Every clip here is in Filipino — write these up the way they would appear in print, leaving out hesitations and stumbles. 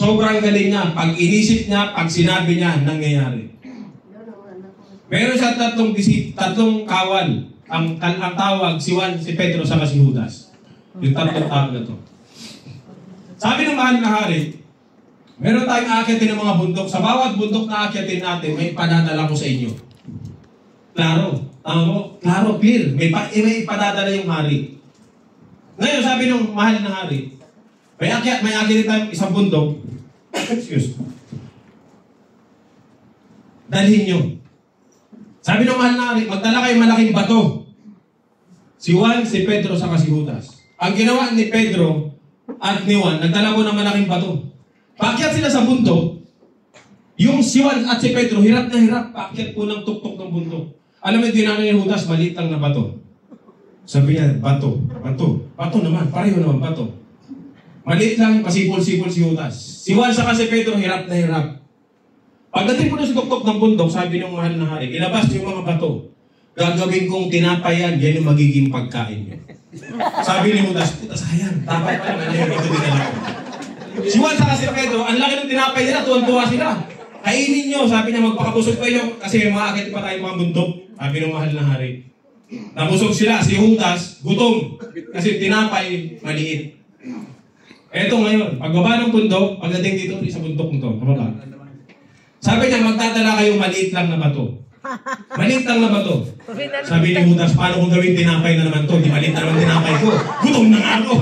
Sobrang galing niya. Pag inisip niya, pag sinabi niya, nangyayari. Meron siya tatlong kawal. Ang tawag, si Juan, si Pedro, saka si Judas. Yung tatlong tawag na to. Sabi ng mahal na hari, meron tayong aakyatin ng mga bundok. Sa bawat bundok na aakyatin natin, may padadala ko sa inyo. Klaro. Tama mo? Klaro, clear. May padadala yung hari. Ngayon, sabi ng mahal na hari, may aakyatin tayong isang bundok. Excuse. Dalhin nyo. Sabi ng mahal na hari, magdala kayong malaking bato. Si Juan, si Pedro, saka si Judas. Ang ginawa ni Pedro at ni Juan, nagdala ko ng malaking bato. Paakyat sila sa bundok, yung si Juan at si Pedro, hirap na hirap, paakyat po ng tuktok ng bundok. Alam mo yung dinano ni Judas, maliit lang na bato. Sabi niya, bato. Bato naman, pareho naman, bato. Maliit lang, pasipol-sipol si Judas. Si Juan saka si Pedro, hirap na hirap. Pagdating po na sa tuktok ng bundok, sabi ng mahal na hari, ilabas niyo yung mga bato. Gagawin kong tinapayan, yan yung magiging pagkain niyo. Sabi ni Judas, puta sayang, tapay pa lang, ano yung ito dinala ko. Si Juan saka si Pedro, ang laki ng tinapay nila, tuwan-tuwa sila. Kainin nyo, sabi niya, magpakabusog kayo, kasi maakit pa tayo mga bundok. Sabi ng mahal na hari. Nabusog sila, si Judas, gutom. Kasi tinapay, maliit. Eto ngayon, pagbaba ng bundok, pagdating dito sa bundok nito, kapaba. Sabi niya, magdadala kayo maliit lang na bato. Maliit lang na bato. Sabi ni Judas, paano kung gawin tinapay na naman to? Di maliit na naman tinapay ko. Gutom na nga ako.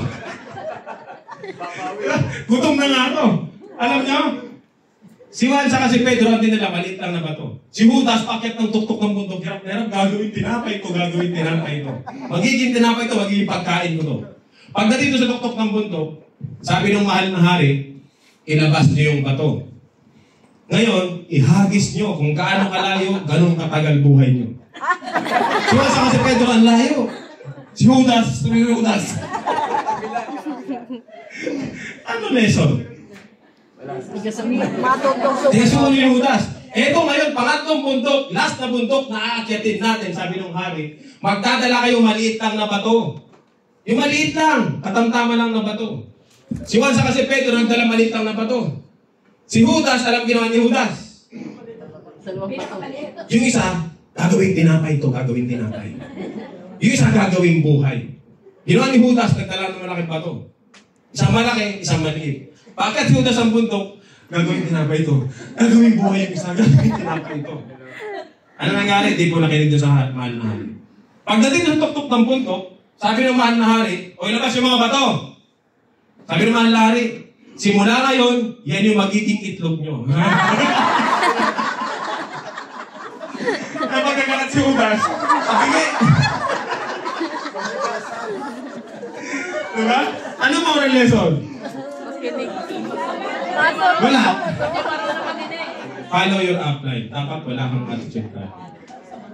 Gutom na nga ako. Alam niyo? Si Juan saka si Pedro, ang dinala, maliit lang na bato. Si Judas, pakyat ng tuktok ng bundok, hirap na hirap, gagawin tinapay ko. Magiging tinapay ko, magiging pagkain ko to. Pagdating sa tuktok ng bundok, sabi ng mahal na hari, ilabas niyo yung bato. Ngayon, ihagis nyo kung gaano kalayo, ganun katagal buhay nyo. Si Juan saka si Pedro, ang layo. Si Judas. Ano lesson? Lesson ni Judas. Eto ngayon, pangatlong bundok, last na bundok na aakyatin natin, sabi ng hari, magdadala kayo maliit lang na bato. Yung maliit lang, katamtama lang na bato. Si Juan saka si Pedro, nagdala maliit lang na bato. Si Judas, alam ginawa ni Judas. Yung isa, gagawin tinapay ito, gagawin tinapay. Yung isa, gagawin buhay. Ginawa ni Judas, nagdala ng malaking bato. Isang malaki, isang maliit. Bakit si Judas ang bundok? Gagawin tinapay ito. Gagawin buhay yung isa, gagawin tinapay ito. Ano nangyari? Di po nakinig doon sa mahal na hari. Pagdating ng tuktok ng bundok, sabi ng mahal na hari, o ilabas yung mga bato. Sabi ng mahal na hari, simula ngayon, yan yung magiging itlog nyo. Napagkakalat si Judas. Sabi diba? Ano moral lesson? Wala. Follow your upline. Dapat wala kang attitude ka.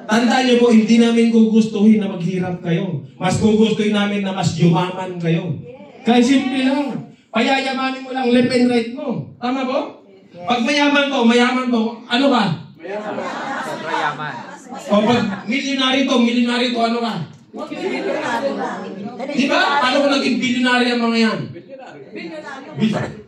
Tandaan nyo po, hindi namin gugustuhin na maghirap kayo. Mas gugustuhin namin na mas yumaman kayo. Kaya simple lang. Payayamanin mo lang left and right mo. Tama po? Pag mayaman to, ano ka? Mayaman. O pag milyonary to, ano ka? Di ba? Paano kung naging bilyonary ang mga yan? Bilyonary.